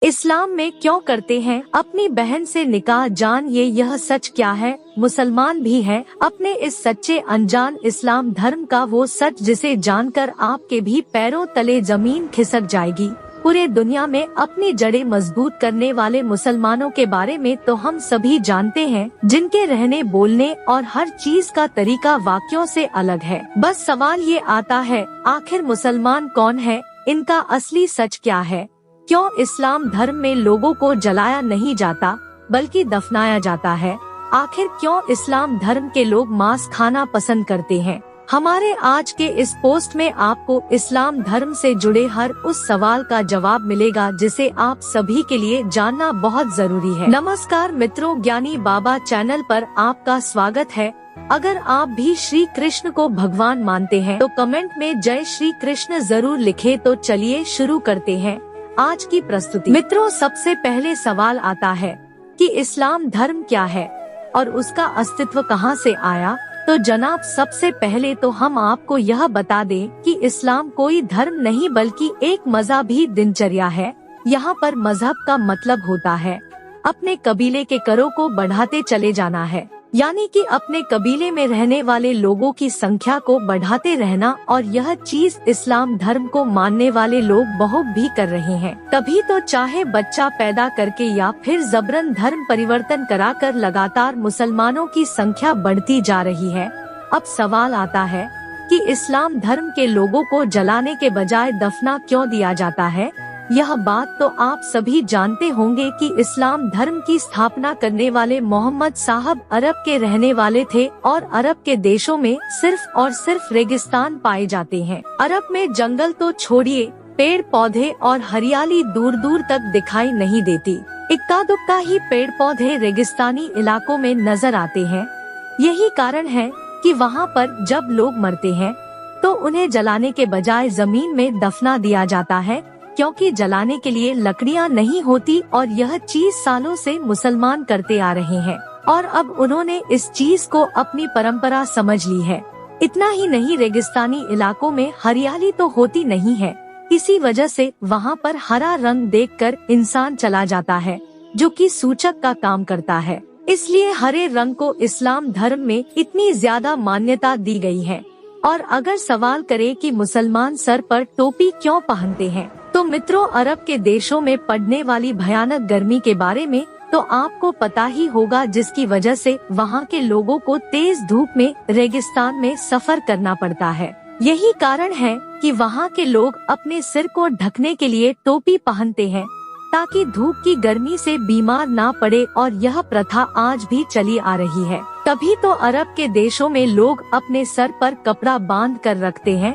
इस्लाम में क्यों करते हैं अपनी बहन से निकाह, जानिए यह सच क्या है। मुसलमान भी हैं अपने इस सच्चे अनजान इस्लाम धर्म का वो सच जिसे जानकर आपके भी पैरों तले जमीन खिसक जाएगी। पूरे दुनिया में अपनी जड़ें मजबूत करने वाले मुसलमानों के बारे में तो हम सभी जानते हैं, जिनके रहने बोलने और हर चीज का तरीका वाक्यों से अलग है। बस सवाल ये आता है, आखिर मुसलमान कौन है, इनका असली सच क्या है। क्यों इस्लाम धर्म में लोगों को जलाया नहीं जाता बल्कि दफनाया जाता है। आखिर क्यों इस्लाम धर्म के लोग मांस खाना पसंद करते हैं। हमारे आज के इस पोस्ट में आपको इस्लाम धर्म से जुड़े हर उस सवाल का जवाब मिलेगा जिसे आप सभी के लिए जानना बहुत जरूरी है। नमस्कार मित्रों, ज्ञानी बाबा चैनल पर आपका स्वागत है। अगर आप भी श्री कृष्ण को भगवान मानते हैं तो कमेंट में जय श्री कृष्ण जरूर लिखे। तो चलिए शुरू करते हैं आज की प्रस्तुति। मित्रों, सबसे पहले सवाल आता है कि इस्लाम धर्म क्या है और उसका अस्तित्व कहां से आया। तो जनाब, सबसे पहले तो हम आपको यह बता दें कि इस्लाम कोई धर्म नहीं बल्कि एक मजहबी दिनचर्या है। यहाँ पर मजहब का मतलब होता है अपने कबीले के करों को बढ़ाते चले जाना है, यानी कि अपने कबीले में रहने वाले लोगों की संख्या को बढ़ाते रहना। और यह चीज इस्लाम धर्म को मानने वाले लोग बहुत भी कर रहे हैं। तभी तो चाहे बच्चा पैदा करके या फिर जबरन धर्म परिवर्तन कराकर लगातार मुसलमानों की संख्या बढ़ती जा रही है। अब सवाल आता है कि इस्लाम धर्म के लोगों को जलाने के बजाय दफना क्यों दिया जाता है। यह बात तो आप सभी जानते होंगे कि इस्लाम धर्म की स्थापना करने वाले मोहम्मद साहब अरब के रहने वाले थे और अरब के देशों में सिर्फ और सिर्फ रेगिस्तान पाए जाते हैं। अरब में जंगल तो छोड़िए, पेड़ पौधे और हरियाली दूर दूर तक दिखाई नहीं देती। इक्का दुक्का ही पेड़ पौधे रेगिस्तानी इलाकों में नजर आते हैं। यही कारण है कि वहाँ पर जब लोग मरते हैं तो उन्हें जलाने के बजाय जमीन में दफना दिया जाता है, क्योंकि जलाने के लिए लकड़ियां नहीं होती। और यह चीज सालों से मुसलमान करते आ रहे हैं और अब उन्होंने इस चीज को अपनी परंपरा समझ ली है। इतना ही नहीं, रेगिस्तानी इलाकों में हरियाली तो होती नहीं है, इसी वजह से वहाँ पर हरा रंग देखकर इंसान चला जाता है, जो कि सूचक का काम करता है। इसलिए हरे रंग को इस्लाम धर्म में इतनी ज्यादा मान्यता दी गई है। और अगर सवाल करे कि मुसलमान सर पर टोपी क्यों पहनते हैं, तो मित्रों, अरब के देशों में पड़ने वाली भयानक गर्मी के बारे में तो आपको पता ही होगा, जिसकी वजह से वहाँ के लोगों को तेज धूप में रेगिस्तान में सफर करना पड़ता है। यही कारण है कि वहाँ के लोग अपने सिर को ढकने के लिए टोपी पहनते हैं ताकि धूप की गर्मी से बीमार ना पड़े। और यह प्रथा आज भी चली आ रही है। तभी तो अरब के देशों में लोग अपने सर पर कपड़ा बांध कर रखते हैं,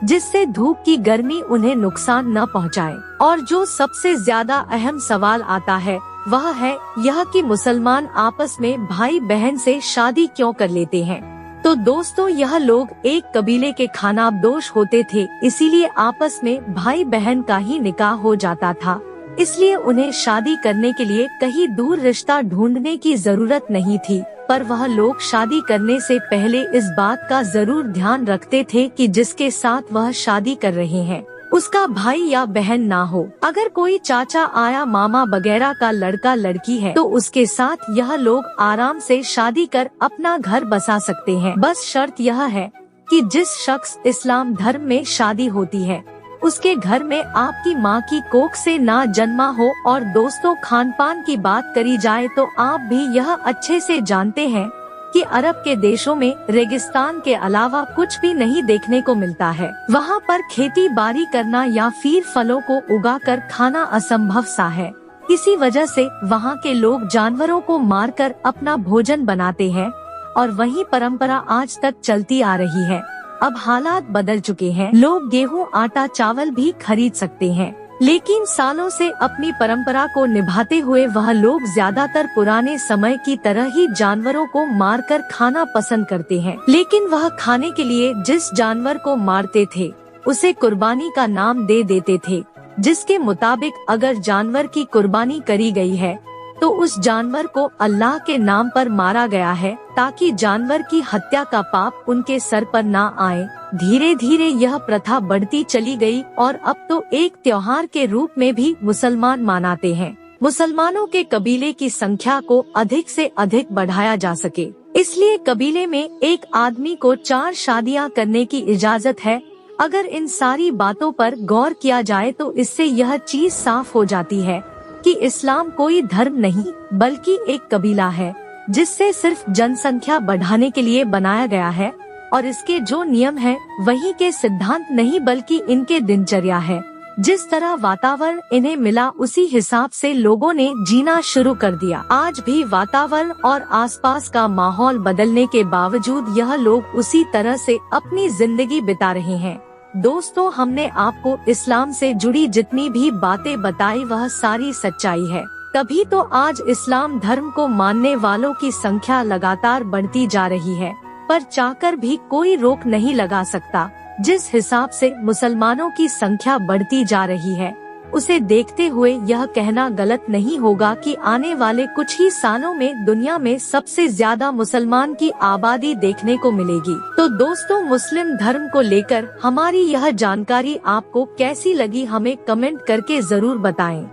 जिससे धूप की गर्मी उन्हें नुकसान न पहुंचाए। और जो सबसे ज्यादा अहम सवाल आता है वह है यह कि मुसलमान आपस में भाई बहन से शादी क्यों कर लेते हैं। तो दोस्तों, यह लोग एक कबीले के खानाबदोश होते थे, इसीलिए आपस में भाई बहन का ही निकाह हो जाता था। इसलिए उन्हें शादी करने के लिए कहीं दूर रिश्ता ढूंढने की जरूरत नहीं थी। पर वह लोग शादी करने से पहले इस बात का जरूर ध्यान रखते थे कि जिसके साथ वह शादी कर रहे हैं उसका भाई या बहन ना हो। अगर कोई चाचा आया मामा वगैरह का लड़का लड़की है तो उसके साथ यह लोग आराम से शादी कर अपना घर बसा सकते हैं। बस शर्त यह है कि जिस शख्स इस्लाम धर्म में शादी होती है उसके घर में आपकी माँ की कोख से ना जन्मा हो। और दोस्तों, खान पान की बात करी जाए तो आप भी यह अच्छे से जानते हैं कि अरब के देशों में रेगिस्तान के अलावा कुछ भी नहीं देखने को मिलता है। वहाँ पर खेती बाड़ी करना या फिर फलों को उगाकर खाना असंभव सा है। इसी वजह से वहाँ के लोग जानवरों को मारकर अपना भोजन बनाते हैं और वही परंपरा आज तक चलती आ रही है। अब हालात बदल चुके हैं, लोग गेहूं आटा चावल भी खरीद सकते हैं, लेकिन सालों से अपनी परंपरा को निभाते हुए वह लोग ज्यादातर पुराने समय की तरह ही जानवरों को मारकर खाना पसंद करते हैं। लेकिन वह खाने के लिए जिस जानवर को मारते थे उसे कुर्बानी का नाम दे देते थे, जिसके मुताबिक अगर जानवर की कुर्बानी करी गई है तो उस जानवर को अल्लाह के नाम पर मारा गया है ताकि जानवर की हत्या का पाप उनके सर पर ना आए। धीरे धीरे यह प्रथा बढ़ती चली गई और अब तो एक त्योहार के रूप में भी मुसलमान मनाते हैं। मुसलमानों के कबीले की संख्या को अधिक से अधिक बढ़ाया जा सके, इसलिए कबीले में एक आदमी को 4 शादियां करने की इजाजत है। अगर इन सारी बातों पर गौर किया जाए तो इससे यह चीज साफ हो जाती है कि इस्लाम कोई धर्म नहीं बल्कि एक कबीला है, जिससे सिर्फ जनसंख्या बढ़ाने के लिए बनाया गया है और इसके जो नियम हैं वही के सिद्धांत नहीं बल्कि इनके दिनचर्या है। जिस तरह वातावरण इन्हें मिला उसी हिसाब से लोगों ने जीना शुरू कर दिया। आज भी वातावरण और आसपास का माहौल बदलने के बावजूद यह लोग उसी तरह से अपनी जिंदगी बिता रहे हैं। दोस्तों, हमने आपको इस्लाम से जुड़ी जितनी भी बातें बताई वह सारी सच्चाई है। तभी तो आज इस्लाम धर्म को मानने वालों की संख्या लगातार बढ़ती जा रही है, पर चाहकर भी कोई रोक नहीं लगा सकता। जिस हिसाब से मुसलमानों की संख्या बढ़ती जा रही है, उसे देखते हुए यह कहना गलत नहीं होगा कि आने वाले कुछ ही सालों में दुनिया में सबसे ज्यादा मुसलमान की आबादी देखने को मिलेगी। तो दोस्तों, मुस्लिम धर्म को लेकर हमारी यह जानकारी आपको कैसी लगी हमें कमेंट करके जरूर बताएं।